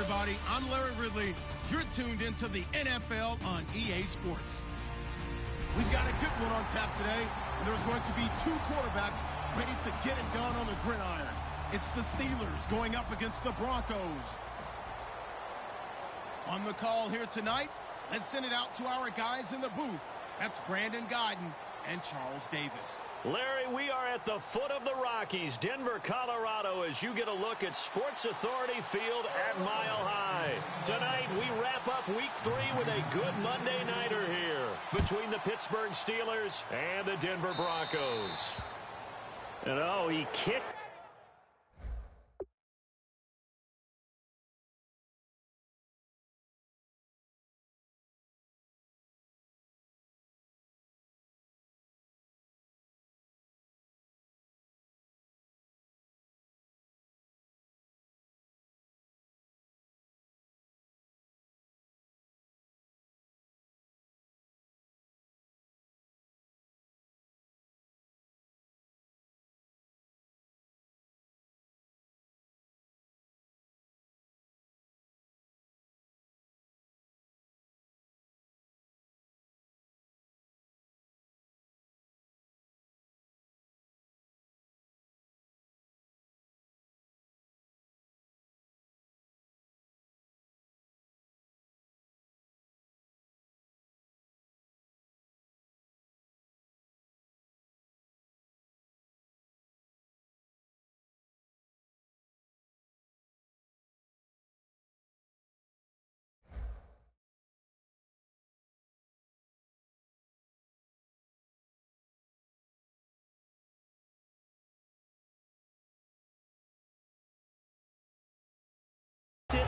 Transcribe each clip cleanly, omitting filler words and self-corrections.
everybody. I'm Larry Ridley. You're tuned into the NFL on EA Sports. We've got a good one on tap today, and there's going to be two quarterbacks ready to get it done on the gridiron. It's the Steelers going up against the Broncos. On the call here tonight, let's send it out to our guys in the booth. That's Brandon Guyton and Charles Davis. Larry, we are at the foot of the Rockies, Denver, Colorado, as you get a look at Sports Authority Field at Mile High. Tonight, we wrap up Week 3 with a good Monday nighter here between the Pittsburgh Steelers and the Denver Broncos. And oh, he kicked.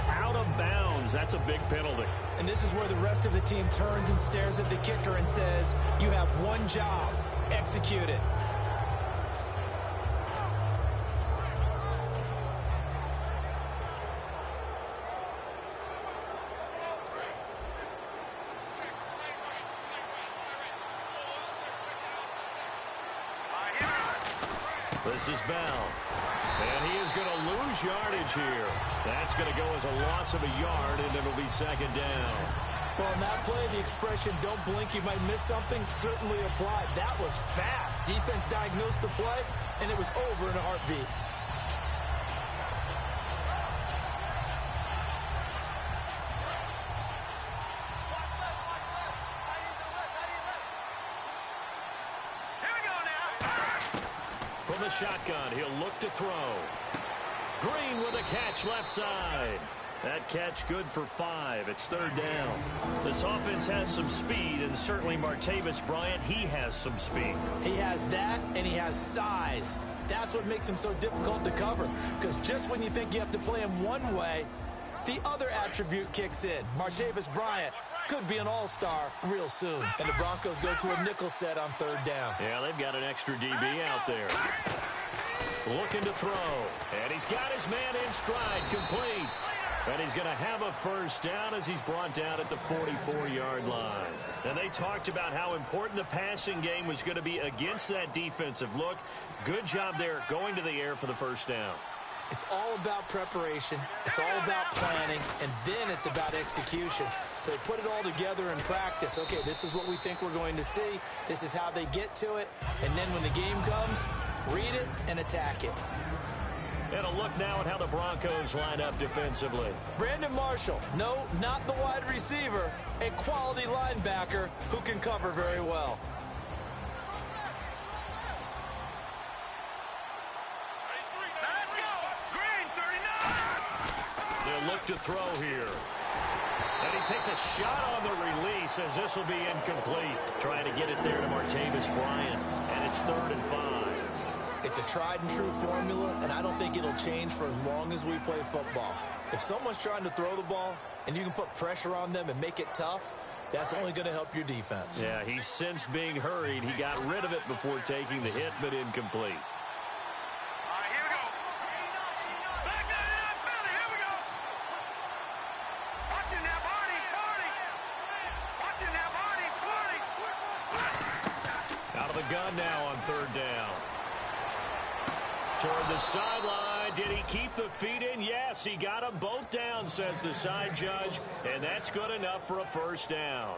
Out of bounds. That's a big penalty. And this is where the rest of the team turns and stares at the kicker and says, you have one job, execute it. This is Bell. And he is going to lose yardage here. That's going to go as a loss of a yard, and it'll be second down. Well, in that play, the expression, don't blink, you might miss something, certainly applied. That was fast. Defense diagnosed the play, and it was over in a heartbeat. From the shotgun, he'll look to throw. Green with a catch left side. That catch good for 5. It's third down. This offense has some speed, and certainly Martavis Bryant, he has some speed. He has that, and he has size. That's what makes him so difficult to cover, because just when you think you have to play him one way, the other attribute kicks in. Martavis Bryant could be an all-star real soon. And the Broncos go to a nickel set on third down. Yeah, they've got an extra DB out there. Looking to throw. And he's got his man in stride, complete. And he's going to have a first down as he's brought down at the 44-yard line. And they talked about how important the passing game was going to be against that defensive look. Good job there going to the air for the first down. It's all about preparation. It's all about planning. And then it's about execution. So they put it all together in practice. Okay, this is what we think we're going to see. This is how they get to it. And then when the game comes, read it and attack it. And a look now at how the Broncos line up defensively. Brandon Marshall, no, not the wide receiver, a quality linebacker who can cover very well. They'll look to throw here. And he takes a shot on the release as this will be incomplete. Trying to get it there to Martavis Bryant. And it's 3rd and 5. It's a tried-and-true formula, and I don't think it'll change for as long as we play football. If someone's trying to throw the ball and you can put pressure on them and make it tough, that's only going to help your defense. Yeah, he's since being hurried. He got rid of it before taking the hit, but incomplete. Out of the gun now on 3rd down. Toward the sideline. Did he keep the feet in? Yes, he got them both down, says the side judge, and that's good enough for a first down.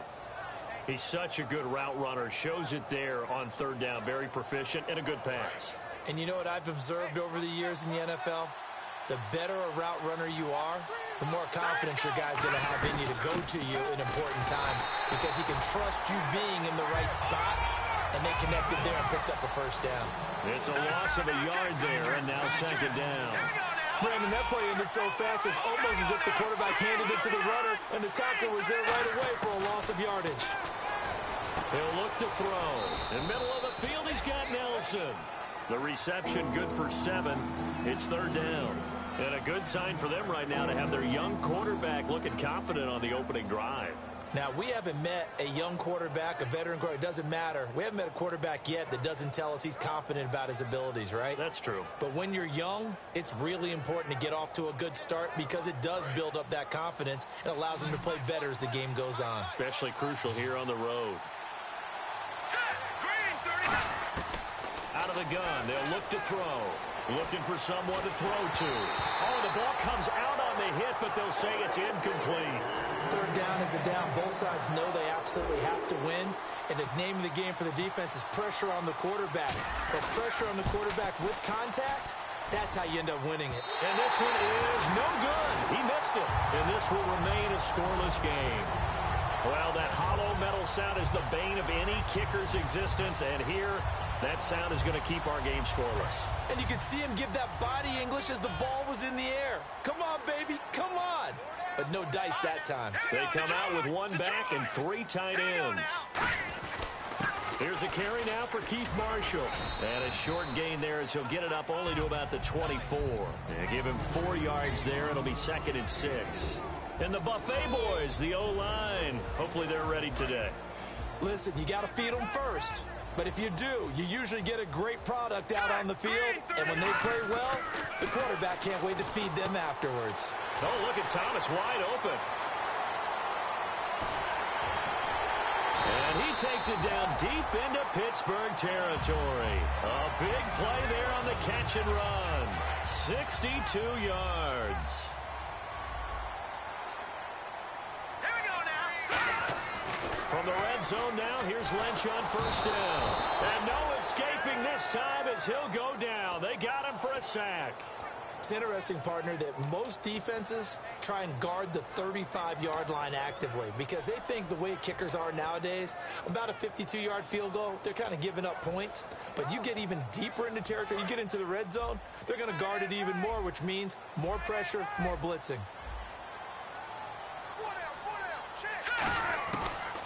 He's such a good route runner. Shows it there on third down. Very proficient and a good pass. And you know what I've observed over the years in the NFL? The better a route runner you are, the more confidence your guy's going to have in you to go to you in important times because he can trust you being in the right spot, and they connected there and picked up a first down. It's a loss of a yard there, and now second down. Brandon, that play ended so fast, it's almost as if the quarterback handed it to the runner, and the tackle was there right away for a loss of yardage. He'll look to throw. In middle of the field, he's got Nelson. The reception good for 7. It's third down. And a good sign for them right now to have their young quarterback looking confident on the opening drive. Now, we haven't met a young quarterback, a veteran quarterback. It doesn't matter. We haven't met a quarterback yet that doesn't tell us he's confident about his abilities, right? That's true. But when you're young, it's really important to get off to a good start because it does build up that confidence and allows him to play better as the game goes on. Especially crucial here on the road. Out of the gun, they'll look to throw. Looking for someone to throw to. Oh, the ball comes out on the hit, but they'll say it's incomplete. Third down is a down. Both sides know they absolutely have to win. And the name of the game for the defense is pressure on the quarterback. But pressure on the quarterback with contact, that's how you end up winning it. And this one is no good. He missed it. And this will remain a scoreless game. Well, that hollow metal sound is the bane of any kicker's existence. And here, that sound is going to keep our game scoreless. And you can see him give that body English as the ball was in the air. Come on, baby, come on. But no dice that time. They come out with one back and 3 tight ends. Here's a carry now for Keith Marshall. And a short gain there as he'll get it up only to about the 24. And give him 4 yards there. It'll be 2nd and 6. And the Buffet boys, the O-line. Hopefully they're ready today. Listen, you got to feed them first. But if you do, you usually get a great product out on the field. And when they play well, the quarterback can't wait to feed them afterwards. Oh, look at Thomas wide open. And he takes it down deep into Pittsburgh territory. A big play there on the catch and run. 62 yards. From the red zone now, here's Lynch on first down. And no escaping this time as he'll go down. They got him for a sack. It's interesting, partner, that most defenses try and guard the 35-yard line actively because they think the way kickers are nowadays, about a 52-yard field goal, they're kind of giving up points. But you get even deeper into territory, you get into the red zone, they're going to guard it even more, which means more pressure, more blitzing.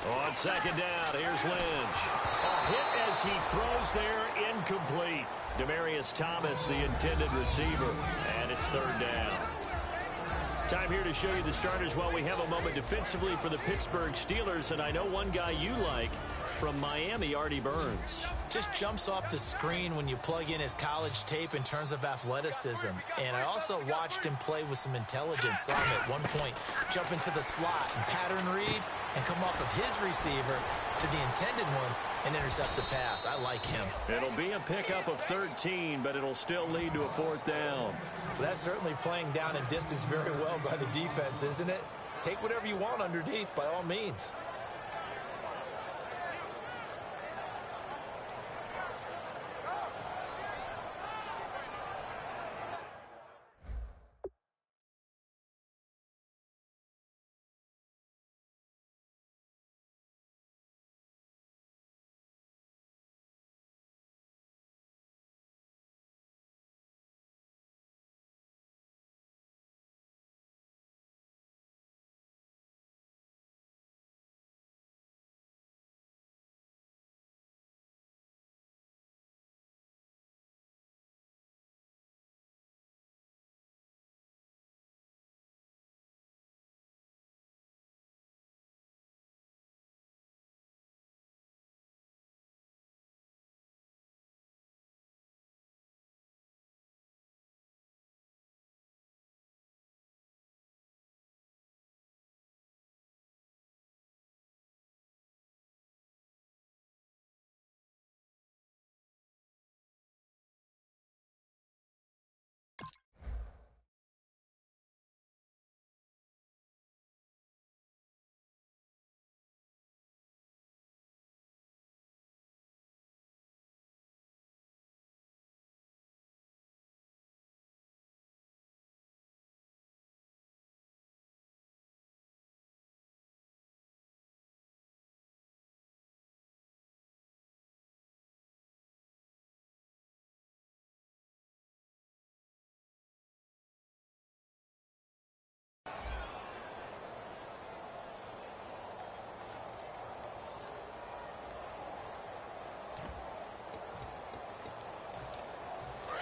On second down, here's Lynch. A hit as he throws there, incomplete. Demaryius Thomas, the intended receiver, and it's third down. Time here to show you the starters while we have a moment defensively for the Pittsburgh Steelers, and I know one guy you like from Miami, Artie Burns. Just jumps off the screen when you plug in his college tape in terms of athleticism. And I also watched him play with some intelligence. Saw him at one point jump into the slot and pattern read and come off of his receiver to the intended one and intercept a pass. I like him. It'll be a pickup of 13, but it'll still lead to a 4th down. Well, that's certainly playing down in distance very well by the defense, isn't it? Take whatever you want underneath, by all means.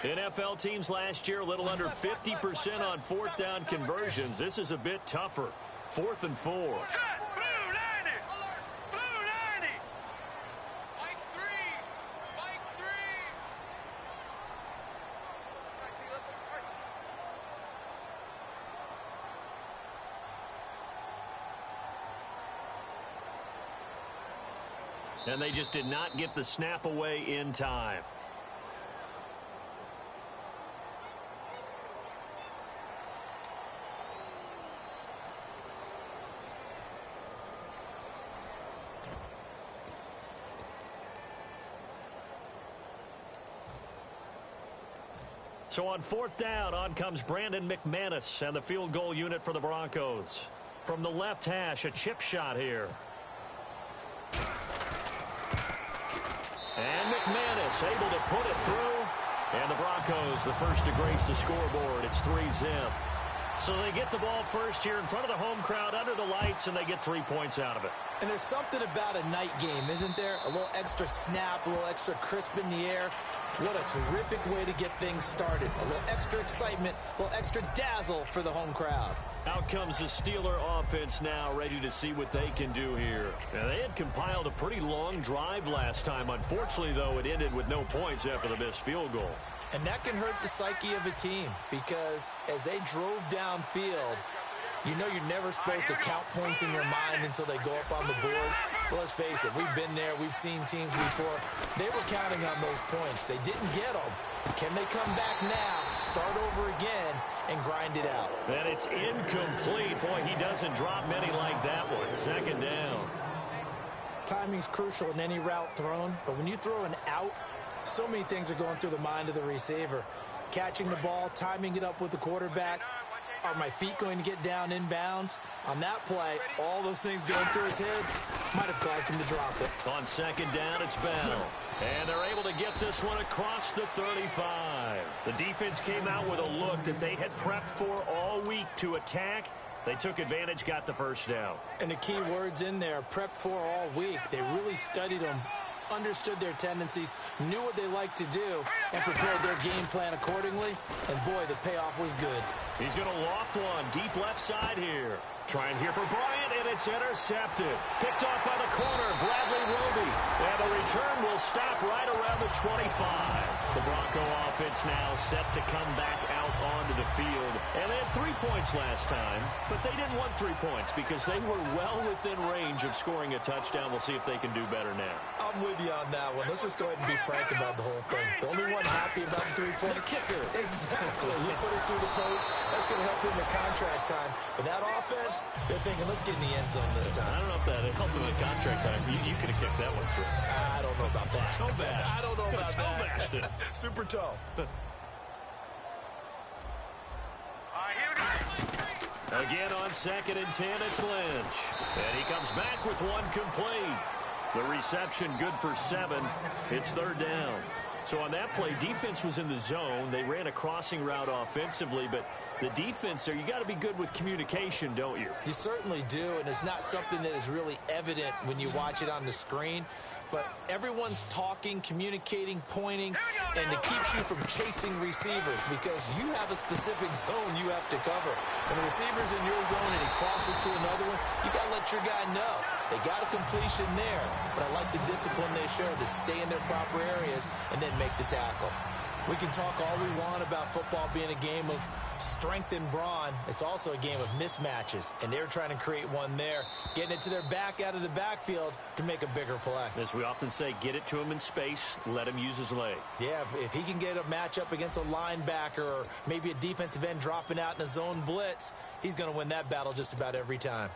NFL teams last year a little under 50% on fourth down conversions. This is a bit tougher. 4th and 4. And they just did not get the snap away in time. So on 4th down, on comes Brandon McManus and the field goal unit for the Broncos. From the left hash, a chip shot here. And McManus able to put it through. And the Broncos, the first to grace the scoreboard. It's 3-0. So they get the ball first here in front of the home crowd under the lights, and they get 3 points out of it. And there's something about a night game, isn't there? A little extra snap, a little extra crisp in the air. What a terrific way to get things started. A little extra excitement, a little extra dazzle for the home crowd. Out comes the Steeler offense now, ready to see what they can do here. Now, they had compiled a pretty long drive last time. Unfortunately, though, it ended with no points after the missed field goal. And that can hurt the psyche of a team because as they drove downfield, you know you're never supposed to count points in your mind until they go up on the board. Well, let's face it, we've been there. We've seen teams before. They were counting on those points. They didn't get them. Can they come back now, start over again, and grind it out? And it's incomplete. Boy, he doesn't drop many like that one. 2nd down. Timing's crucial in any route thrown, but when you throw an out, so many things are going through the mind of the receiver. Catching the ball, timing it up with the quarterback. Are my feet going to get down inbounds? On that play, all those things going through his head might have caused him to drop it. On 2nd down, it's Bell. And they're able to get this one across the 35. The defense came out with a look that they had prepped for all week to attack. They took advantage, got the first down. And the key words in there, prepped for all week. They really studied them, understood their tendencies, knew what they liked to do, and prepared their game plan accordingly. And boy, the payoff was good. He's going to loft one deep left side here. Trying here for Bryant, and it's intercepted. Picked off by the corner, Bradley Roby. And the return will stop right around the 25. The Bronco offense now set to come back out onto the field. And they had 3 points last time, but they didn't want 3 points because they were well within range of scoring a touchdown. We'll see if they can do better now. I'm with you on that one. Let's just go ahead and be frank about the whole thing. The only one happy about the 3-point. The kicker. Exactly. He put it through the post. That's going to help him in contract time. But that offense, they're thinking, let's get in the end zone this time. I don't know if that helped him in contract time. You could have kicked that one through. I don't know about that. Toe bash. I don't know about toe that. bashed it. Super toe. Again on 2nd and 10, it's Lynch. And he comes back with one complete. The reception good for 7. It's 3rd down. So on that play, defense was in the zone. They ran a crossing route offensively, but the defense there, you got to be good with communication, don't you? You certainly do, and it's not something that is really evident when you watch it on the screen. But everyone's talking, communicating, pointing, and it keeps you from chasing receivers because you have a specific zone you have to cover. When the receiver's in your zone and he crosses to another one, you got to let your guy know. They got a completion there, but I like the discipline they show to stay in their proper areas and then make the tackle. We can talk all we want about football being a game of strength and brawn. It's also a game of mismatches, and they're trying to create one there, getting it to their back out of the backfield to make a bigger play. As we often say, get it to him in space, let him use his leg. Yeah, if he can get a matchup against a linebacker or maybe a defensive end dropping out in a zone blitz, he's going to win that battle just about every time.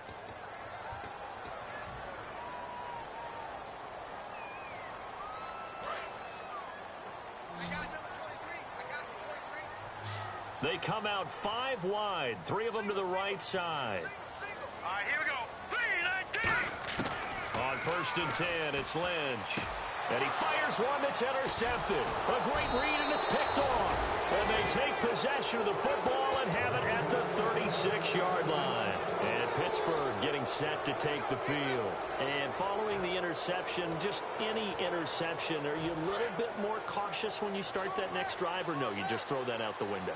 They come out 5 wide, 3 of them to the right side. All right, here we go. 3-19. On 1st and 10, it's Lynch. And he fires one that's intercepted. A great read, and it's picked off. And they take possession of the football and have it at the 36-yard line. And Pittsburgh getting set to take the field. And following the interception, just any interception, are you a little bit more cautious when you start that next drive, or no, you just throw that out the window?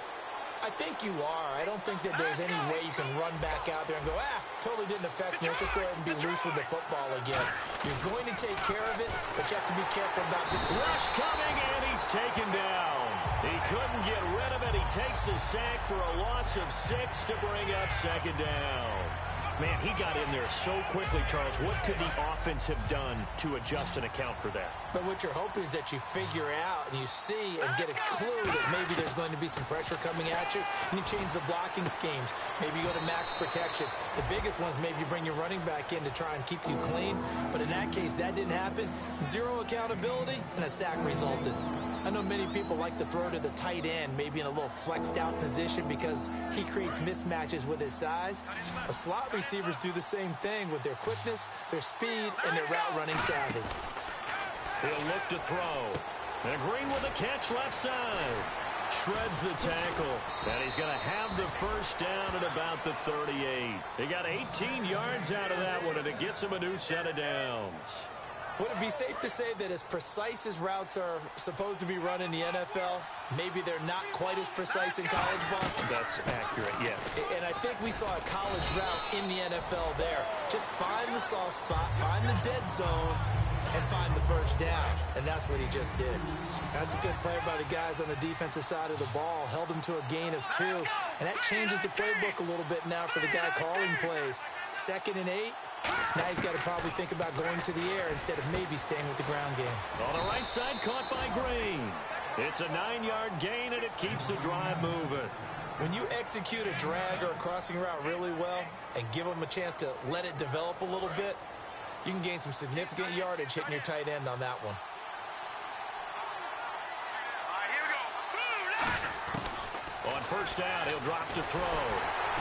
I think you are. I don't think that there's any way you can run back out there and go, totally didn't affect me. Let's just go ahead and be loose with the football again. You're going to take care of it, but you have to be careful about the rush coming, and he's taken down. He couldn't get rid of it. He takes a sack for a loss of 6 to bring up second down. Man, he got in there so quickly, Charles. What could the offense have done to adjust and account for that? But what you're hoping is that you figure out and you see and get a clue that maybe there's going to be some pressure coming at you, and you change the blocking schemes. Maybe you go to max protection. The biggest ones, maybe you bring your running back in to try and keep you clean. But in that case, that didn't happen. Zero accountability, and a sack resulted. I know many people like to throw to the tight end, maybe in a little flexed out position because he creates mismatches with his size. But slot receivers do the same thing with their quickness, their speed, and their route running savvy. He'll look to throw. And Green with a catch left side. Shreds the tackle. And he's going to have the first down at about the 38. He got 18 yards out of that one, and it gets him a new set of downs. Would it be safe to say that as precise as routes are supposed to be run in the NFL, maybe they're not quite as precise in college ball? That's accurate, yeah. And I think we saw a college route in the NFL there. Just find the soft spot, find the dead zone, and find the first down. And that's what he just did. That's a good play by the guys on the defensive side of the ball. Held him to a gain of 2. And that changes the playbook a little bit now for the guy calling plays. 2nd and 8. Now he's got to probably think about going to the air instead of maybe staying with the ground game. On the right side, caught by Green. It's a 9-yard gain, and it keeps the drive moving. When you execute a drag or a crossing route really well and give them a chance to let it develop a little bit, you can gain some significant yardage hitting your tight end on that one. On first down, he'll drop to throw.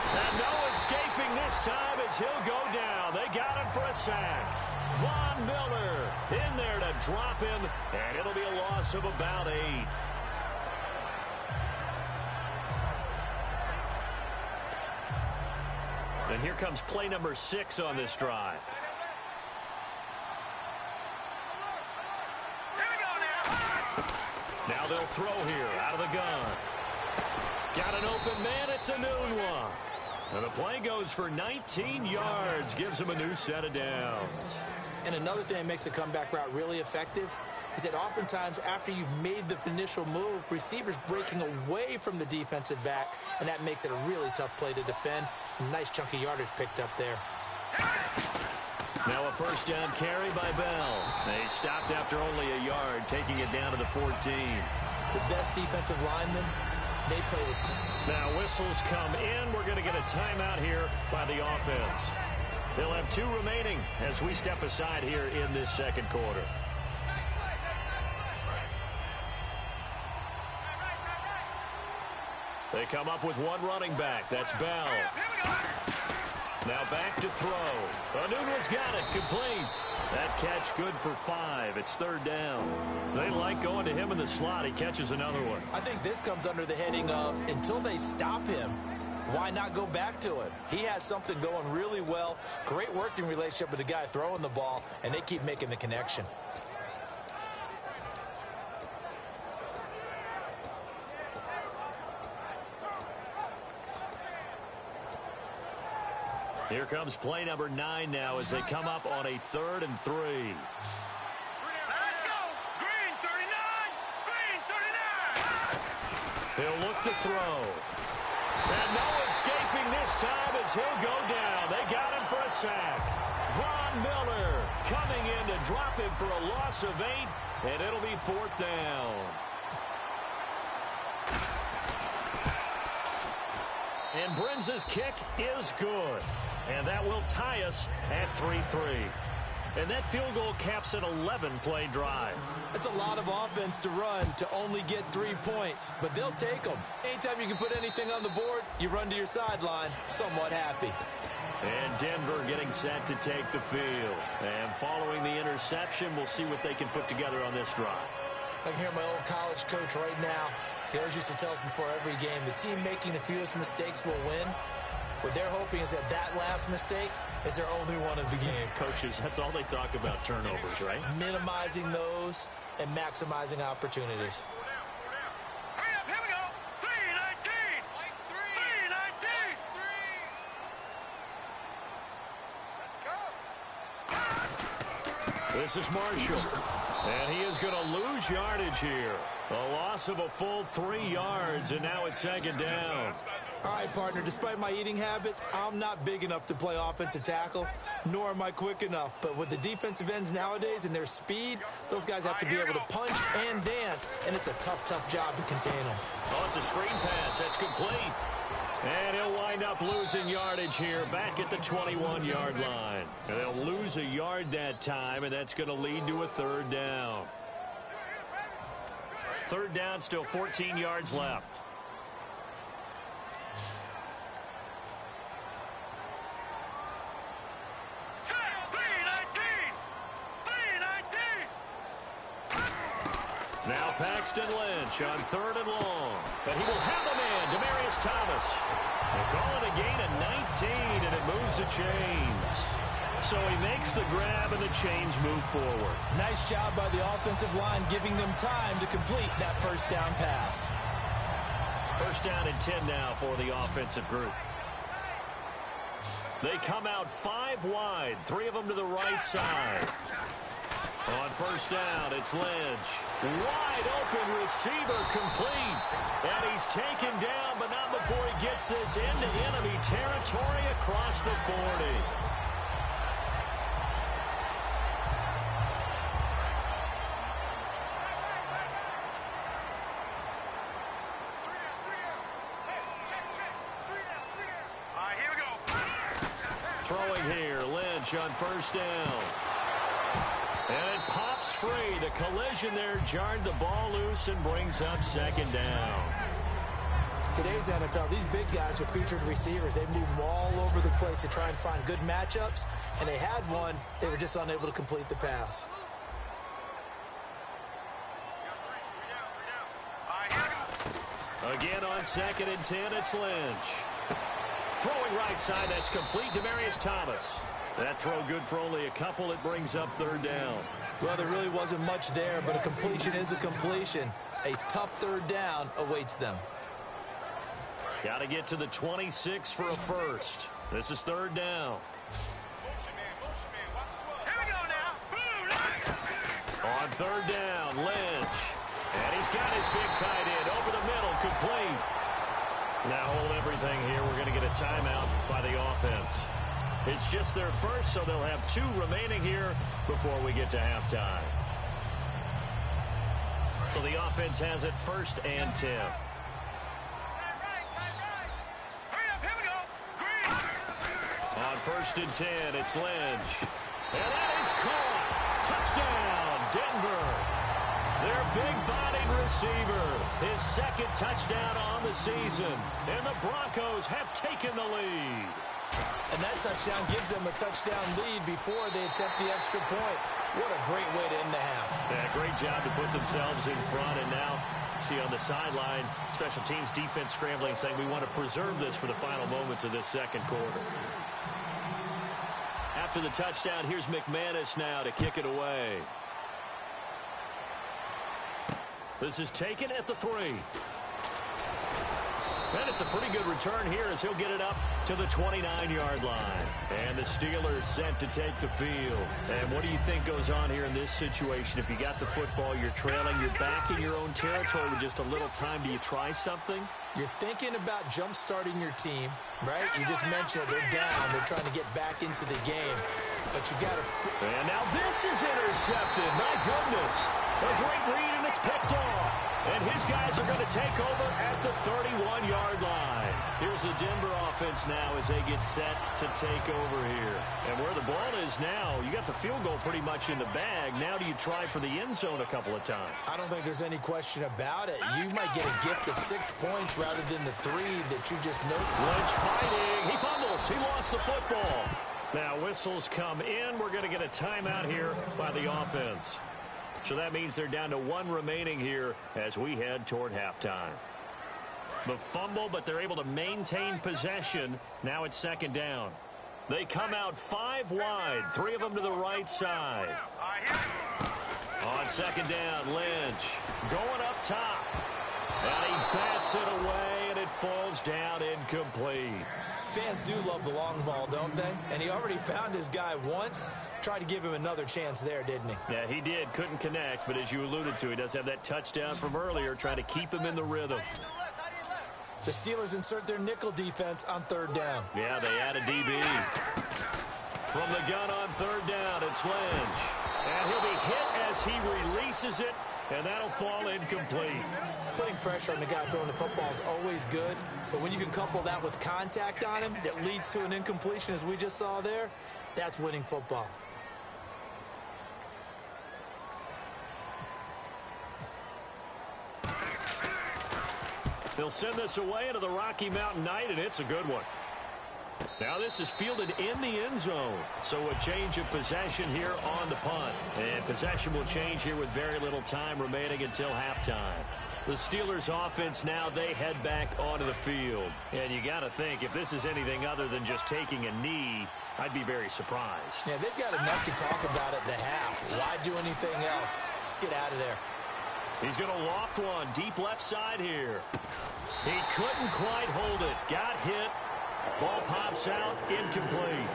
And no escaping this time as he'll go down. They got him for a sack. Von Miller in there to drop him, and it'll be a loss of about 8. And here comes play number 6 on this drive. Now they'll throw here out of the gun. Got an open man. It's a noon one. And the play goes for 19 yards. Gives him a new set of downs. And another thing that makes a comeback route really effective is that oftentimes after you've made the initial move, receivers breaking away from the defensive back, and that makes it a really tough play to defend. A nice chunk of yardage picked up there. Now a first down carry by Bell. They stopped after only a yard, taking it down to the 14. The best defensive lineman, they play with. Now whistles come in. We're going to get a timeout here by the offense. They'll have 2 remaining as we step aside here in this second quarter. They come up with 1 running back. That's Bell. Now back to throw. Anunu's got it. Complete. That catch good for 5. It's 3rd down. They like going to him in the slot. He catches another one. I think this comes under the heading of until they stop him, why not go back to it? He has something going really well. Great working relationship with the guy throwing the ball, and they keep making the connection. Here comes play number 9 now as they come up on a 3rd and 3. Let's go! Green 39! Green 39! He'll look to throw. And no escaping this time as he'll go down. They got him for a sack. Von Miller coming in to drop him for a loss of 8, and it'll be 4th down. And Brenza's kick is good. And that will tie us at 3-3. And that field goal caps an 11-play drive. It's a lot of offense to run to only get 3 points, but they'll take them. Anytime you can put anything on the board, you run to your sideline, somewhat happy. And Denver getting set to take the field. And following the interception, we'll see what they can put together on this drive. I can hear my old college coach right now. He always used to tell us before every game, the team making the fewest mistakes will win. What they're hoping is that that last mistake is their only one of the game. Coaches, that's all they talk about, turnovers, right? Minimizing those and maximizing opportunities. Hurry up, here we go. 319. 319. This is Marshall, and he is going to lose yardage here. A loss of a full 3 yards, and now it's second down. All right, partner, despite my eating habits, I'm not big enough to play offensive tackle, nor am I quick enough. But with the defensive ends nowadays and their speed, those guys have to be able to punch and dance, and it's a tough, tough job to contain them. Oh, it's a screen pass. That's complete. And he'll wind up losing yardage here back at the 21-yard line. And they'll lose a yard that time, and that's going to lead to a third down. Third down, still 14 yards left. Now Paxton Lynch on third and long. But he will have a man, Demaryius Thomas. They call it a gain of 19, and it moves the chains. So he makes the grab, and the chains move forward. Nice job by the offensive line, giving them time to complete that first down pass. First down and 10 now for the offensive group. They come out 5 wide, 3 of them to the right side. On first down, it's Lynch. Wide open receiver complete. And he's taken down, but not before he gets this into enemy territory across the 40. Here we go. Throwing here, Lynch on first down. And it pops free. The collision there jarred the ball loose and brings up second down. Today's NFL, these big guys are featured receivers. They move them all over the place to try and find good matchups, and they had one. They were just unable to complete the pass. Again on second and 10, it's Lynch. Throwing right side, that's complete. Demaryius Thomas. That throw good for only a couple. It brings up third down. Well, there really wasn't much there, but a completion is a completion. A tough third down awaits them. Got to get to the 26 for a first. This is third down. Here we go now. On third down, Lynch. And he's got his big tight end over the middle, complete. Now hold everything here. We're going to get a timeout by the offense. It's just their first, so they'll have 2 remaining here before we get to halftime. So the offense has it first and 10. Hurry up, here we go. Green. On first and 10, it's Lynch. And that is caught. Touchdown, Denver. Their big-bodied receiver. His second touchdown on the season. And the Broncos have taken the lead. And that touchdown gives them a touchdown lead before they attempt the extra point. What a great way to end the half. Yeah, great job to put themselves in front. And now, see on the sideline, special teams defense scrambling, saying we want to preserve this for the final moments of this second quarter. After the touchdown, here's McManus now to kick it away. This is taken at the 3. And it's a pretty good return here as he'll get it up to the 29-yard line. And the Steelers set to take the field. And what do you think goes on here in this situation? If you got the football, you're trailing, you're back in your own territory with just a little time. Do you try something? You're thinking about jump-starting your team, right? You just mentioned it. They're down. They're trying to get back into the game. But you got to... And now this is intercepted. My goodness. A great read, and it's picked off. And his guys are going to take over at the 31-yard line. Here's the Denver offense now as they get set to take over here. And where the ball is now, you got the field goal pretty much in the bag. Now do you try for the end zone a couple of times? I don't think there's any question about it. You might get a gift of 6 points rather than the 3 that you just noted. Lynch fighting. He fumbles. He lost the football. Now whistles come in. We're going to get a timeout here by the offense. So that means they're down to 1 remaining here as we head toward halftime. The fumble, but they're able to maintain possession. Now it's 2nd down. They come out 5 wide, 3 of them to the right side. On 2nd down, Lynch going up top. And he bats it away, and it falls down incomplete. Fans do love the long ball, don't they? And he already found his guy once. Tried to give him another chance there, didn't he? Yeah, he did. Couldn't connect, but as you alluded to, he does have that touchdown from earlier, trying to keep him in the rhythm. The Steelers insert their nickel defense on 3rd down. Yeah, they add a DB. From the gun on 3rd down, it's Lynch. And he'll be hit as he releases it, and that'll fall incomplete. Putting pressure on the guy throwing the football is always good, but when you can couple that with contact on him that leads to an incompletion, as we just saw there, that's winning football. They'll send this away into the Rocky Mountain Night, and it's a good one. Now this is fielded in the end zone. So a change of possession here on the punt. And possession will change here with very little time remaining until halftime. The Steelers offense now, they head back onto the field. And you got to think, if this is anything other than just taking a knee, I'd be very surprised. Yeah, they've got enough to talk about at the half. Why do anything else? Just get out of there. He's going to loft one deep left side here. He couldn't quite hold it. Got hit. Ball pops out. Incomplete.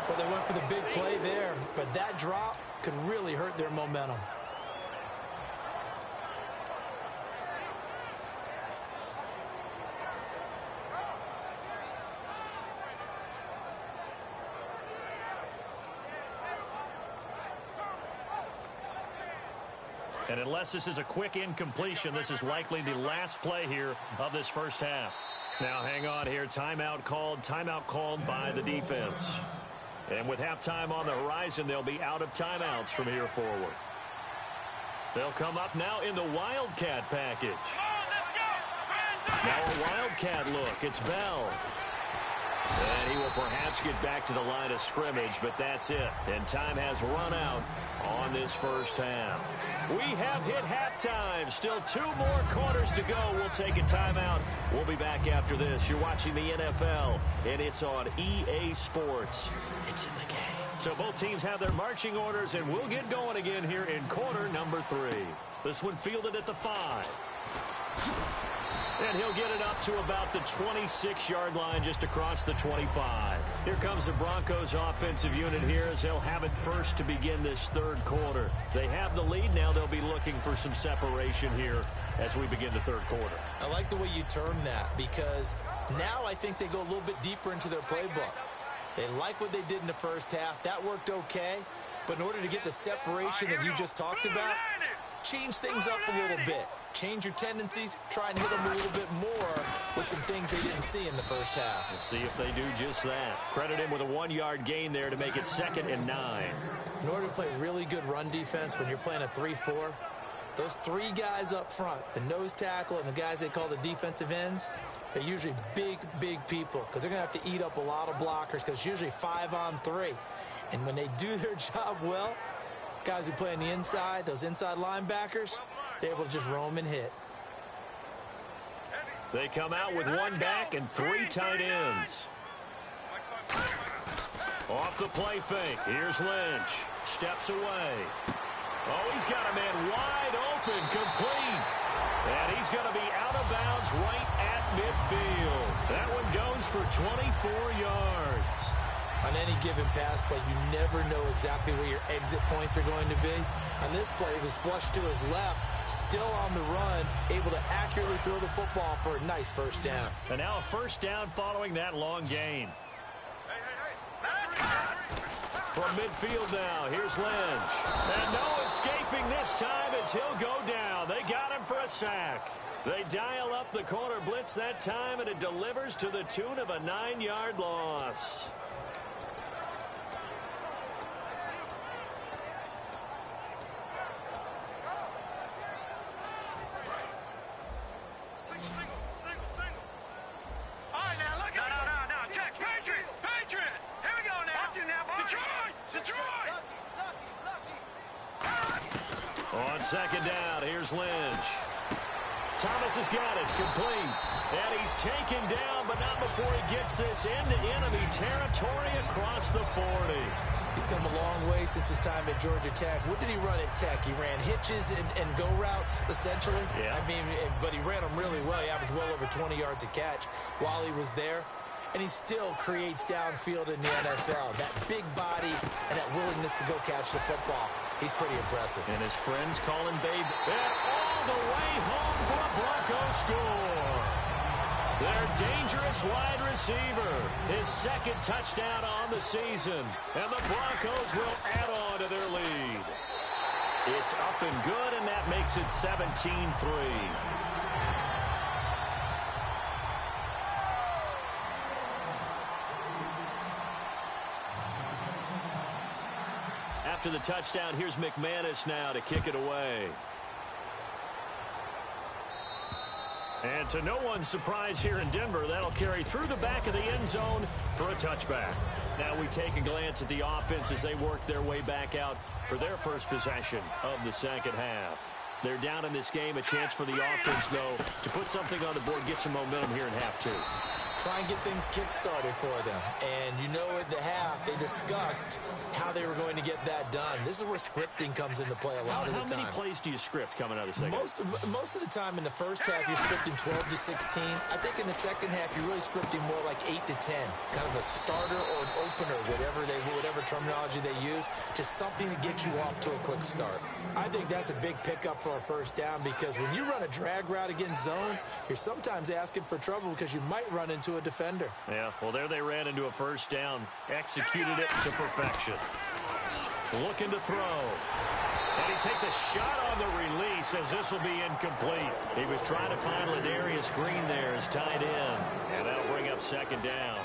Well, they went for the big play there, but that drop could really hurt their momentum. And unless this is a quick incompletion, this is likely the last play here of this first half. Now hang on here. Timeout called by the defense. And with halftime on the horizon, they'll be out of timeouts from here forward. They'll come up now in the Wildcat package. Now a Wildcat look. It's Bell. And he will perhaps get back to the line of scrimmage, but that's it. And time has run out on this first half. We have hit halftime. Still 2 more quarters to go. We'll take a timeout. We'll be back after this. You're watching the NFL, and it's on EA Sports. It's in the game. So both teams have their marching orders, and we'll get going again here in quarter number 3. This one fielded at the 5. And he'll get it up to about the 26-yard line, just across the 25. Here comes the Broncos offensive unit here as they'll have it first to begin this third quarter. They have the lead. Now they'll be looking for some separation here as we begin the third quarter. I like the way you term that, because now I think they go a little bit deeper into their playbook. They like what they did in the first half. That worked okay. But in order to get the separation that you just talked about, change things up a little bit. Change your tendencies, try and hit them a little bit more with some things they didn't see in the first half. Let's see if they do just that. Credit him with a 1-yard gain there to make it 2nd and 9. In order to play really good run defense when you're playing a 3-4, those 3 guys up front, the nose tackle and the guys they call the defensive ends, they're usually big, big people because they're going to have to eat up a lot of blockers because it's usually 5 on 3. And when they do their job well, guys who play on the inside, those inside linebackers, they're able to just roam and hit. They come out with 1 back and 3 tight ends. Off the play fake. Here's Lynch. Steps away. Oh, he's got a man wide open, complete. And he's going to be out of bounds right at midfield. That one goes for 24 yards. On any given pass play, you never know exactly where your exit points are going to be. On this play, it was flushed to his left, still on the run, able to accurately throw the football for a nice first down. And now a first down following that long gain. From midfield now, here's Lynch. And no escaping this time as he'll go down. They got him for a sack. They dial up the corner blitz that time, and it delivers to the tune of a 9-yard loss. second down. Here's Lynch. Thomas has got it. Complete. And he's taken down, but not before he gets this into enemy territory across the 40. He's come a long way since his time at Georgia Tech. What did he run at Tech? He ran hitches and go routes, essentially. Yeah. I mean, but he ran them really well. He averaged well over 20 yards a catch while he was there. And he still creates downfield in the NFL. That big body and that willingness to go catch the football. He's pretty impressive. And his friends call him Babe. And all the way home for a Broncos score. Their dangerous wide receiver. His second touchdown on the season. And the Broncos will add on to their lead. It's up and good, and that makes it 17-3. After the touchdown, here's McManus now to kick it away. And to no one's surprise here in Denver, that'll carry through the back of the end zone for a touchback. Now we take a glance at the offense as they work their way back out for their first possession of the second half. They're down in this game. A chance for the offense, though, to put something on the board, get some momentum here in half two. Try and get things kick-started for them. And you know at the half, they discussed how they were going to get that done. This is where scripting comes into play a lot of the time. How many plays do you script coming out of the second half? Most of the time in the first half, you're scripting 12 to 16. I think in the second half, you're really scripting more like 8 to 10. Kind of a starter or an opener, whatever terminology they use, just something to get you off to a quick start. I think that's a big pickup for a first down because when you run a drag route against zone, you're sometimes asking for trouble because you might run into a defender. Yeah, well, there they ran into a first down. Executed it to perfection. Looking to throw. And he takes a shot on the release as this will be incomplete. He was trying to find Ladarius Green there as tight end. And that'll bring up second down.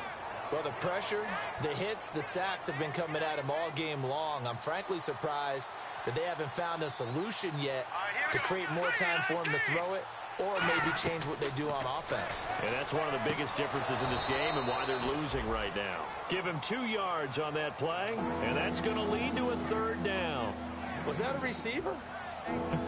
Well, the pressure, the hits, the sacks have been coming at him all game long. I'm frankly surprised that they haven't found a solution yet to create more time for him to throw it or maybe change what they do on offense. And that's one of the biggest differences in this game and why they're losing right now. Give him 2 yards on that play, and that's going to lead to a third down. Was that a receiver?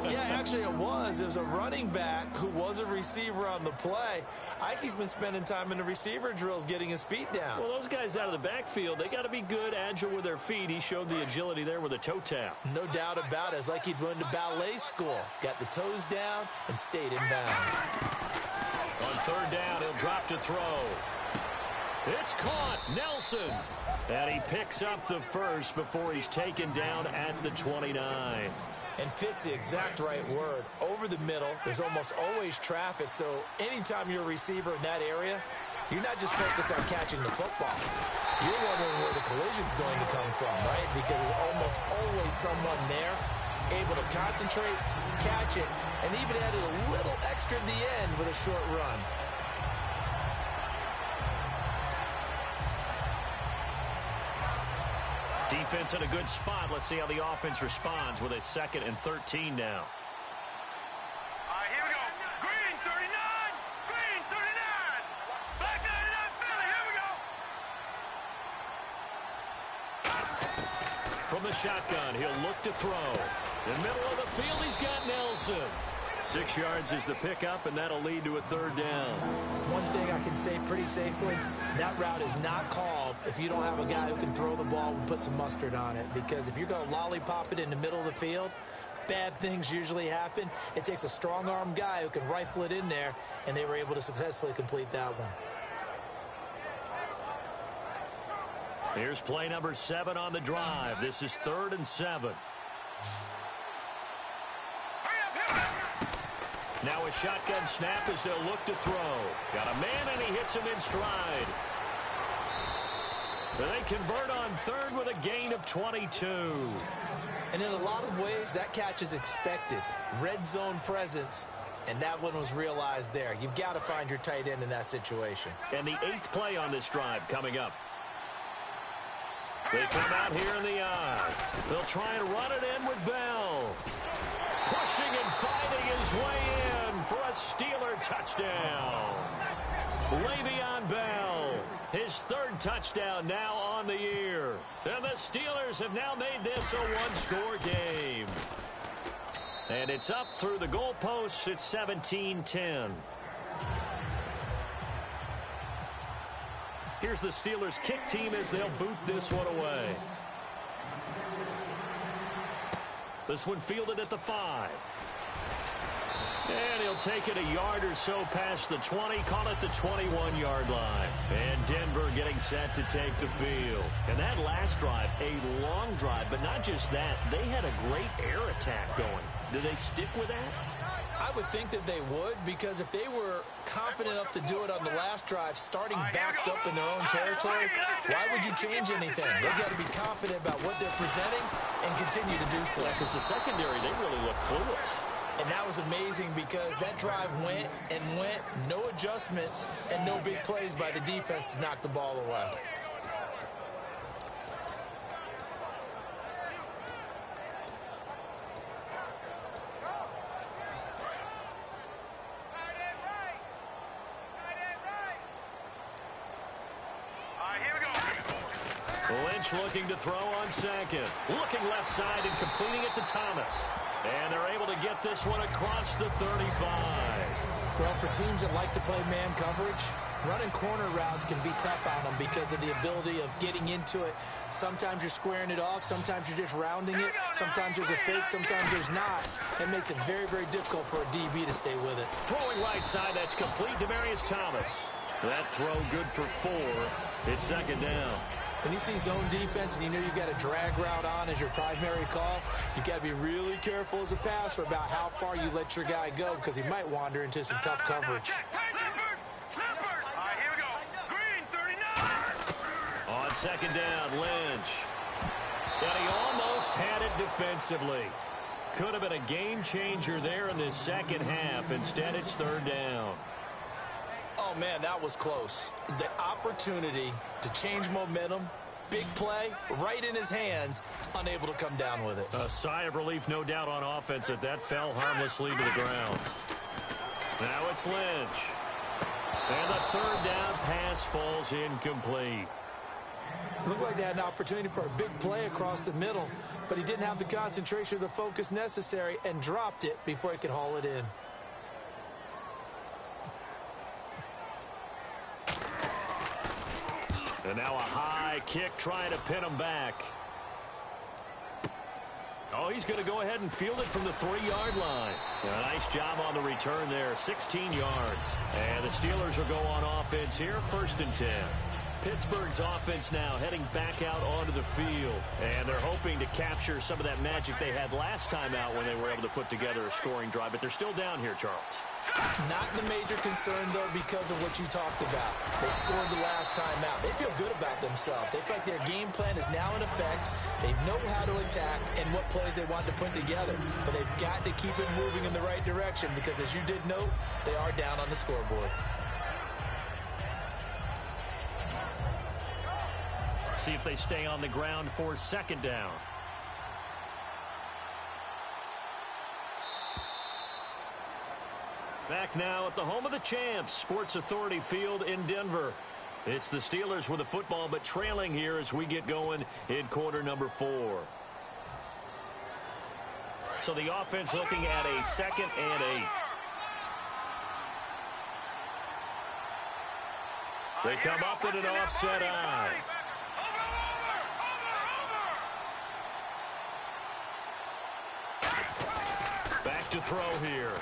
Yeah, actually it was. It was a running back who was a receiver on the play. Ike's been spending time in the receiver drills getting his feet down. Well, those guys out of the backfield, they got to be good, agile with their feet. He showed the agility there with a toe tap. No doubt about it. It's like he'd went to ballet school. Got the toes down and stayed in bounds. On third down, he'll drop to throw. It's caught. Nelson. And he picks up the first before he's taken down at the 29. And fits the exact right word. Over the middle, there's almost always traffic, so anytime you're a receiver in that area, you're not just focused on catching the football. You're wondering where the collision's going to come from, right? Because there's almost always someone there able to concentrate, catch it, and even added a little extra at the end with a short run. Defense in a good spot. Let's see how the offense responds with a 2nd and 13 now. All right, here we go. Green 39. Green 39. Black 99 Philly. Here we go. From the shotgun, he'll look to throw. In the middle of the field, he's got Nelson. 6 yards is the pickup, and that'll lead to a third down. One thing I can say pretty safely, that route is not called if you don't have a guy who can throw the ball and put some mustard on it. Because if you're going to lollipop it in the middle of the field, bad things usually happen. It takes a strong-arm guy who can rifle it in there, and they were able to successfully complete that one. Here's play number 7 on the drive. This is 3rd and 7. Now a shotgun snap as they'll look to throw. Got a man, and he hits him in stride. So they convert on 3rd with a gain of 22. And in a lot of ways, that catch is expected. Red zone presence, and that one was realized there. You've got to find your tight end in that situation. And the 8th play on this drive coming up. They come out here in the eye. They'll try and run it in with Bell. Pushing and fighting his way in for a Steeler touchdown. Le'Veon Bell, his 3rd touchdown now on the year. And the Steelers have now made this a 1-score game. And it's up through the goalposts. It's 17-10. Here's the Steelers' kick team as they'll boot this one away. This one fielded at the 5. And he'll take it a yard or so past the 20, call it the 21-yard line. And Denver getting set to take the field. And that last drive, a long drive, but not just that. They had a great air attack going. Do they stick with that? I would think that they would, because if they were confident enough to do it on the last drive, starting backed up in their own territory, why would you change anything? They've got to be confident about what they're presenting and continue to do so. Yeah, because the secondary, they really look clueless. And that was amazing because that drive went and went, no adjustments and no big plays by the defense to knock the ball away. Lynch looking to throw on second. Looking left side and completing it to Thomas. And they're able to get this one across the 35. Well, for teams that like to play man coverage, running corner routes can be tough on them because of the ability of getting into it. Sometimes you're squaring it off. Sometimes you're just rounding it. Sometimes there's a fake. Sometimes there's not. It makes it very, very difficult for a DB to stay with it. Throwing right side, that's complete to Demarius Thomas. That throw good for 4. It's second down. When you see zone defense and you know you've got a drag route on as your primary call, you've got to be really careful as a passer about how far you let your guy go because he might wander into some tough coverage. On second down, Lynch. And he almost had it defensively. Could have been a game changer there in this second half. Instead, it's third down. Oh, man, that was close. The opportunity to change momentum, big play, right in his hands, unable to come down with it. A sigh of relief, no doubt, on offense that fell harmlessly to the ground. Now it's Lynch. And the third down pass falls incomplete. Looked like they had an opportunity for a big play across the middle, but he didn't have the concentration or the focus necessary and dropped it before he could haul it in. And now a high kick trying to pin him back. Oh, he's going to go ahead and field it from the 3-yard line. A nice job on the return there, 16 yards. And the Steelers will go on offense here, 1st and 10. Pittsburgh's offense now heading back out onto the field. And they're hoping to capture some of that magic they had last time out when they were able to put together a scoring drive. But they're still down here, Charles. Not the major concern, though, because of what you talked about. They scored the last time out. They feel good about themselves. They feel like their game plan is now in effect. They know how to attack and what plays they want to put together. But they've got to keep it moving in the right direction because, as you did note, they are down on the scoreboard. See if they stay on the ground for second down. Back now at the home of the champs, Sports Authority Field in Denver. It's the Steelers with the football, but trailing here as we get going in quarter number 4. So the offense looking at a 2nd and 8. They come up with an offset eye. Back to throw here.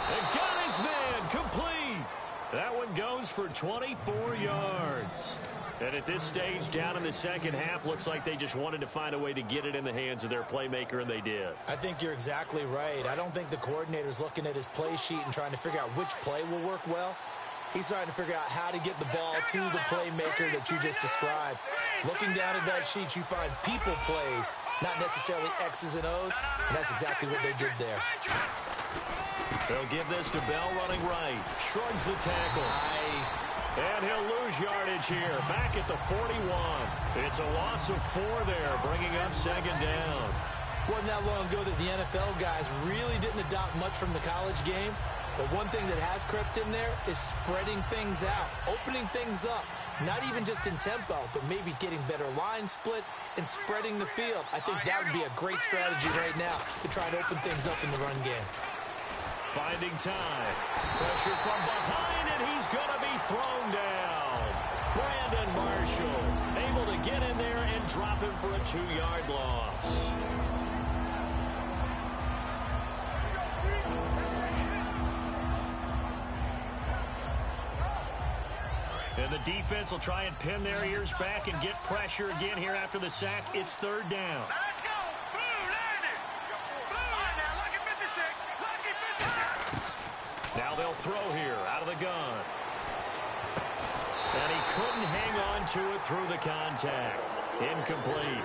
And got his man complete. That one goes for 24 yards. And at this stage, down in the second half, looks like they just wanted to find a way to get it in the hands of their playmaker, and they did. I think you're exactly right. I don't think the coordinator's looking at his play sheet and trying to figure out which play will work well. He's trying to figure out how to get the ball to the playmaker that you just described. Looking down at that sheet, you find people plays, not necessarily X's and O's, and that's exactly what they did there. They'll give this to Bell running right. Shrugs the tackle. Nice. And he'll lose yardage here. Back at the 41. It's a loss of 4 there, bringing up second down. Wasn't that long ago that the NFL guys really didn't adopt much from the college game. But one thing that has crept in there is spreading things out, opening things up, not even just in tempo, but maybe getting better line splits and spreading the field. I think that would be a great strategy right now to try and open things up in the run game. Finding time. Pressure from behind, and he's going to be thrown down. Brandon Marshall able to get in there and drop him for a 2-yard loss. And the defense will try and pin their ears back and get pressure again here after the sack. It's 3rd down. Let's go. Blue landed. Blue now. Lucky 56. Lucky 56. Now they'll throw here out of the gun. And he couldn't hang on to it through the contact. Incomplete.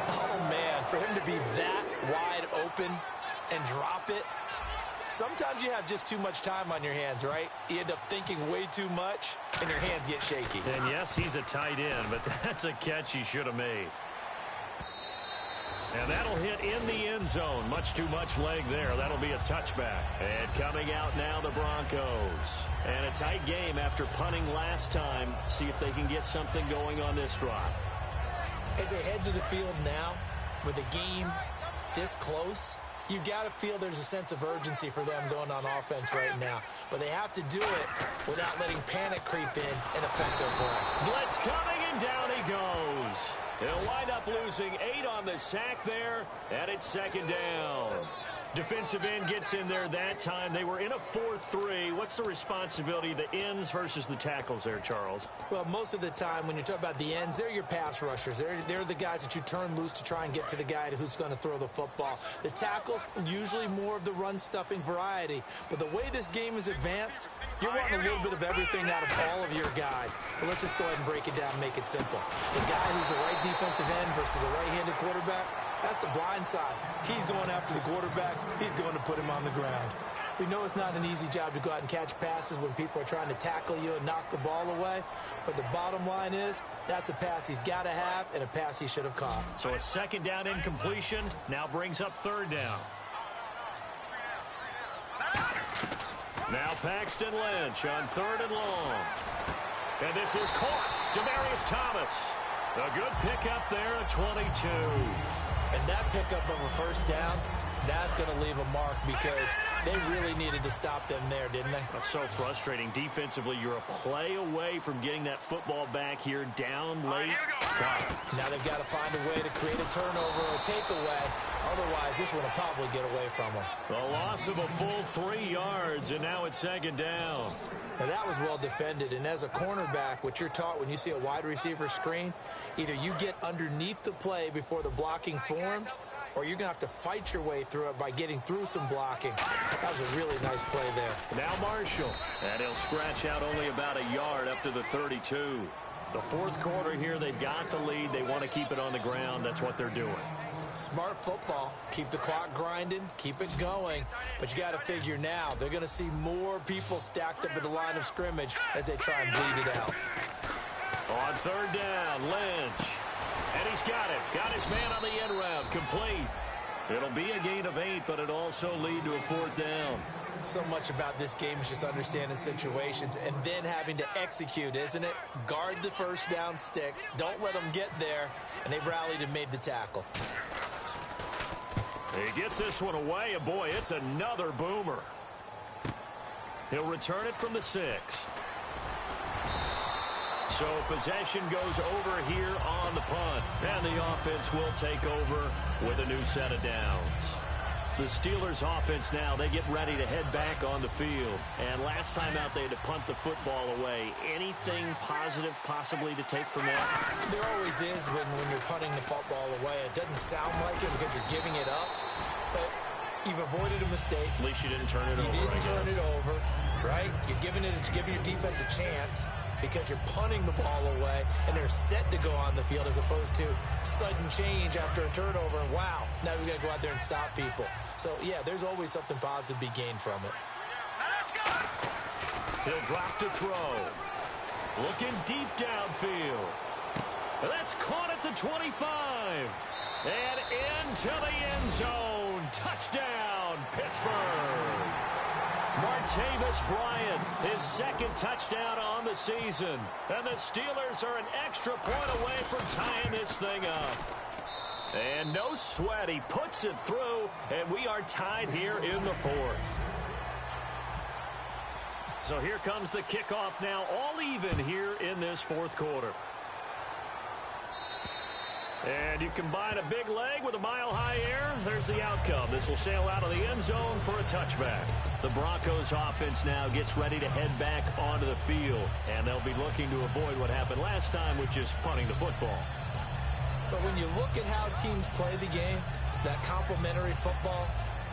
Oh, man, for him to be that wide open and drop it. Sometimes you have just too much time on your hands, right? You end up thinking way too much, and your hands get shaky. And yes, he's a tight end, but that's a catch he should have made. And that'll hit in the end zone. Much too much leg there. That'll be a touchback. And coming out now, the Broncos. And a tight game after punting last time. See if they can get something going on this drive. As they head to the field now, with the game this close, you've got to feel there's a sense of urgency for them going on offense right now. But they have to do it without letting panic creep in and affect their play. Blitz coming, and down he goes. He'll wind up losing 8 on the sack there, and it's 2nd down. Defensive end gets in there that time. They were in a 4-3. What's the responsibility of the ends versus the tackles there, Charles? Well, most of the time when you talk about the ends, they're your pass rushers. They're the guys that you turn loose to try and get to the guy who's going to throw the football. The tackles, usually more of the run-stuffing variety. But the way this game is advanced, you're wanting a little bit of everything out of all of your guys. But let's just go ahead and break it down and make it simple. The guy who's a right defensive end versus a right-handed quarterback, that's the blind side. He's going after the quarterback. He's going to put him on the ground. We know it's not an easy job to go out and catch passes when people are trying to tackle you and knock the ball away. But the bottom line is, that's a pass he's got to have and a pass he should have caught. So a 2nd down incompletion now brings up 3rd down. Now Paxton Lynch on 3rd and long. And this is caught. Demaryius Thomas. A good pickup there at 22. And that pickup of a 1st down, that's going to leave a mark because they really needed to stop them there, didn't they? That's so frustrating. Defensively, you're a play away from getting that football back here down late. Tough. Now they've got to find a way to create a turnover or a takeaway. Otherwise, this one will probably get away from them. A loss of a full 3 yards, and now it's 2nd down. Now that was well defended, and as a cornerback, what you're taught when you see a wide receiver screen, either you get underneath the play before the blocking forms, or you're going to have to fight your way through it by getting through some blocking. That was a really nice play there. Now Marshall, and he'll scratch out only about a yard up to the 32. The 4th quarter here, they've got the lead. They want to keep it on the ground. That's what they're doing. Smart football. Keep the clock grinding. Keep it going. But you got to figure now, they're going to see more people stacked up at the line of scrimmage as they try and bleed it out. On 3rd down, Lynch. And he's got it. Got his man on the end route. Complete. It'll be a gain of 8, but it'll also lead to a 4th down. So much about this game is just understanding situations and then having to execute, isn't it? Guard the 1st down sticks. Don't let them get there. And they rallied and made the tackle. He gets this one away, and boy, it's another boomer. He'll return it from the 6. So possession goes over here on the punt, and the offense will take over with a new set of downs. The Steelers offense now, they get ready to head back on the field. And last time out, they had to punt the football away. Anything positive possibly to take from that? There always is when you're punting the football away. It doesn't sound like it because you're giving it up, but you've avoided a mistake. At least you didn't turn it over. You didn't turn it over, right? You're giving your defense a chance because you're punting the ball away, and they're set to go on the field as opposed to sudden change after a turnover. And wow, now we got to go out there and stop people. So, yeah, there's always something positive to be gained from it. He'll drop to throw. Looking deep downfield. That's caught at the 25. And into the end zone. Touchdown, Pittsburgh. Martavis Bryant, his second touchdown on the season. And the Steelers are an extra point away from tying this thing up. And no sweat, he puts it through, and we are tied here in the fourth. So here comes the kickoff now, all even here in this fourth quarter. And you combine a big leg with a mile-high air, there's the outcome. This will sail out of the end zone for a touchback. The Broncos offense now gets ready to head back onto the field, and they'll be looking to avoid what happened last time with just punting the football. But when you look at how teams play the game, that complementary football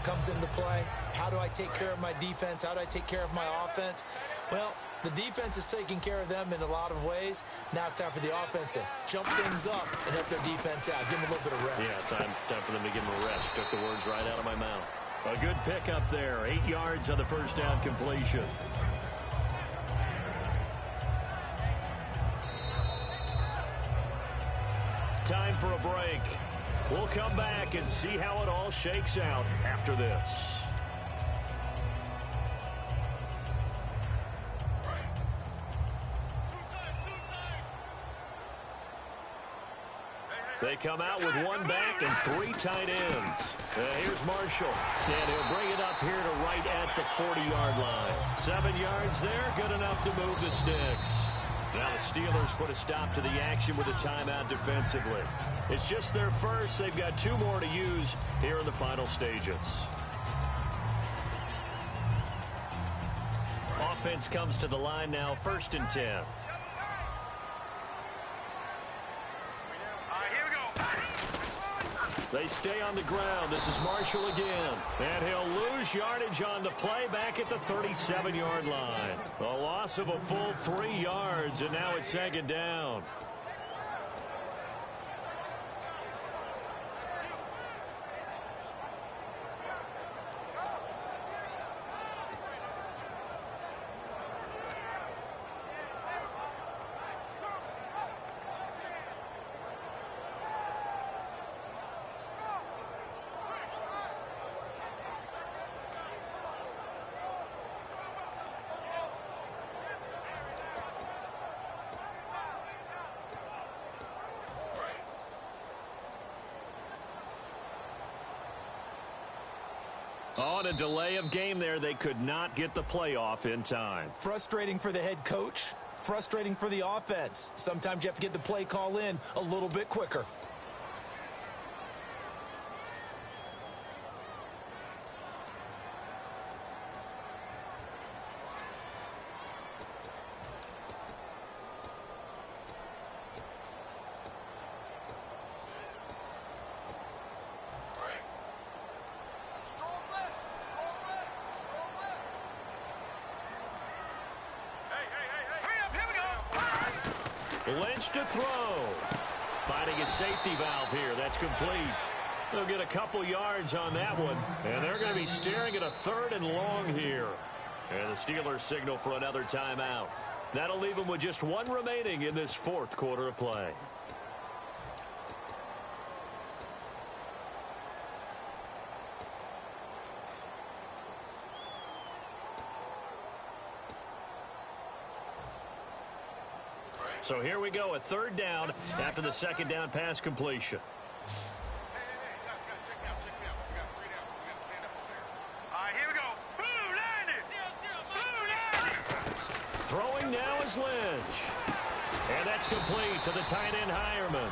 comes into play. How do I take care of my defense? How do I take care of my offense? Well, the defense is taking care of them in a lot of ways. Now it's time for the offense to jump things up and help their defense out. Give them a little bit of rest. Yeah, time for them to give them a rest. Took the words right out of my mouth. A good pickup there. 8 yards on the first down completion. Time for a break. We'll come back and see how it all shakes out after this. They come out with one back and 3 tight ends. Here's Marshall. And he'll bring it up here to right at the 40-yard line. 7 yards there, good enough to move the sticks. Now the Steelers put a stop to the action with a timeout defensively. It's just their first. They've got 2 more to use here in the final stages. Offense comes to the line now, 1st and 10. They stay on the ground. This is Marshall again. And he'll lose yardage on the play back at the 37-yard line. A loss of a full 3 yards, and now it's 2nd down. On a delay of game there, they could not get the playoff in time. Frustrating for the head coach, frustrating for the offense. Sometimes you have to get the play call in a little bit quicker. Lynch to throw. Finding a safety valve here. That's complete. They'll get a couple yards on that one. And they're going to be staring at a 3rd and long here. And the Steelers signal for another timeout. That'll leave them with just 1 remaining in this 4th quarter of play. So here we go, a 3rd down after the 2nd down pass completion. Here we go. Blue landed. Throwing now is Lynch. And that's complete to the tight end Hireman.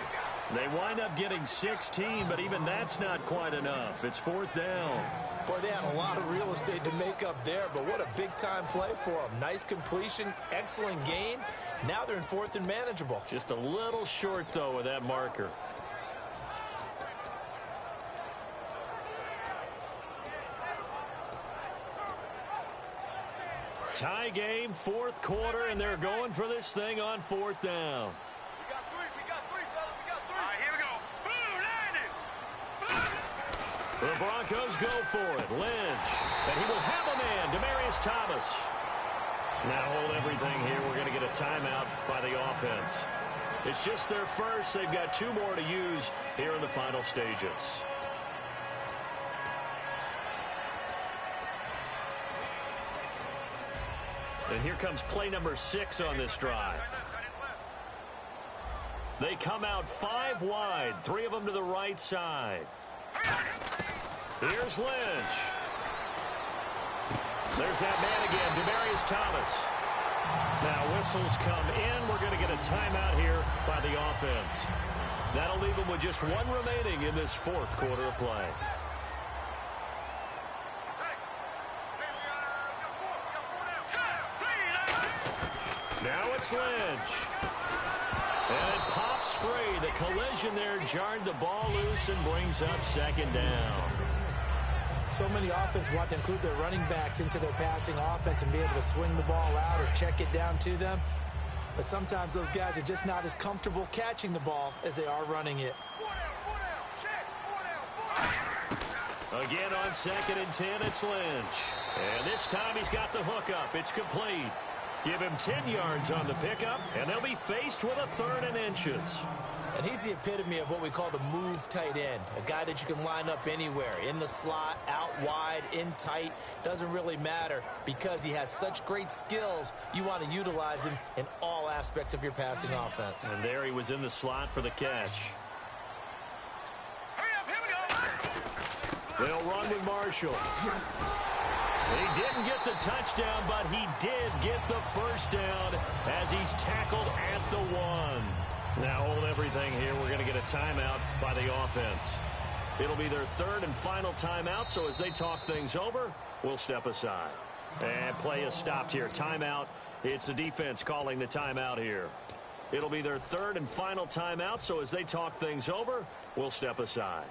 They wind up getting 16, but even that's not quite enough. It's 4th down. Boy, they had a lot of real estate to make up there, but what a big-time play for them. Nice completion, excellent gain. Now they're in 4th and manageable. Just a little short, though, with that marker. Tie game, 4th quarter, and they're going for this thing on 4th down. We got 3, fella. We got 3. Here we go. Blue landed. The Broncos go for it. Lynch. And he will have a man, Demaryius Thomas. Now hold everything here. We're going to get a timeout by the offense. It's just their first. They've got 2 more to use here in the final stages. And here comes play number 6 on this drive. They come out 5 wide, 3 of them to the right side. Here's Lynch. There's that man again, Demaryius Thomas. Now whistles come in. We're going to get a timeout here by the offense. That'll leave them with just 1 remaining in this 4th quarter of play. Now it's Lynch. And it pops free. The collision there jarred the ball loose and brings up 2nd down. So many offenses want to include their running backs into their passing offense and be able to swing the ball out or check it down to them. But sometimes those guys are just not as comfortable catching the ball as they are running it. Again on 2nd and 10, it's Lynch. And this time he's got the hookup. It's complete. Give him 10 yards on the pickup, and they'll be faced with a 3rd and inches. And he's the epitome of what we call the move tight end, a guy that you can line up anywhere, in the slot, out wide, in tight, doesn't really matter because he has such great skills. You want to utilize him in all aspects of your passing offense. And there he was in the slot for the catch. Hurry up, here we go. They'll run with Marshall. He didn't get the touchdown, but he did get the 1st down as he's tackled at the 1. Now hold everything here. We're going to get a timeout by the offense. It'll be their 3rd and final timeout, so as they talk things over, we'll step aside. And play is stopped here. Timeout. It's the defense calling the timeout here. It'll be their 3rd and final timeout, so as they talk things over, we'll step aside.